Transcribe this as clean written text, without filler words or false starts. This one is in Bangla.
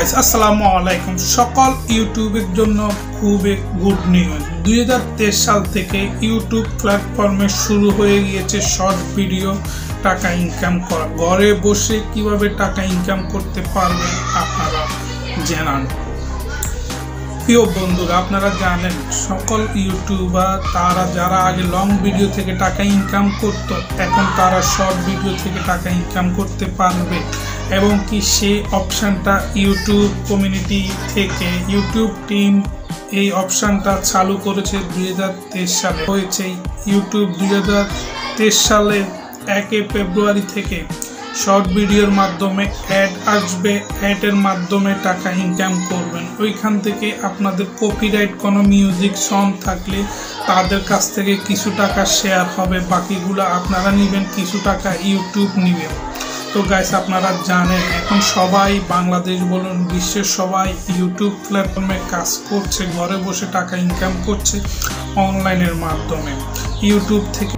গাইস আসসালামু আলাইকুম। সকল ইউটিউবের জন্য খুবই গুড নিউজ। 2023 সাল থেকে ইউটিউব প্ল্যাটফর্মে শুরু হয়ে গিয়েছে শর্ট ভিডিও টাকা ইনকাম করা। ঘরে বসে কিভাবে টাকা ইনকাম করতে পারবেন আপনারা জানান। প্রিয় বন্ধুরা, আপনারা জানেন সকল ইউটিউবার তারা যারা আগে লং ভিডিও থেকে টাকা ইনকাম করত, এখন তারা শর্ট ভিডিও থেকে টাকা ইনকাম করতে পারবে এবং কি সেই অপশানটা ইউটিউব কমিউনিটি থেকে ইউটিউব টিম এই অপশানটা চালু করেছে 2023 সালে হয়েছে। ইউটিউব 2023 সালের 1 ফেব্রুয়ারি থেকে শর্ট ভিডিওর মাধ্যমে অ্যাড আসবে, অ্যাডের মাধ্যমে টাকা ইনকাম করবেন। ওইখান থেকে আপনাদের কপিরাইট কোনো মিউজিক সং থাকলে তাদের কাছ থেকে কিছু টাকা শেয়ার হবে, বাকিগুলো আপনারা নেবেন, কিছু টাকা ইউটিউব নেবেন। তো গাইস আপনারা জানেন এখন সবাই বাংলাদেশ বলুন বিশ্বের সবাই ইউটিউব প্ল্যাটফর্মে কাজ করছে, ঘরে বসে টাকা ইনকাম করছে অনলাইনের মাধ্যমে। ইউটিউব থেকে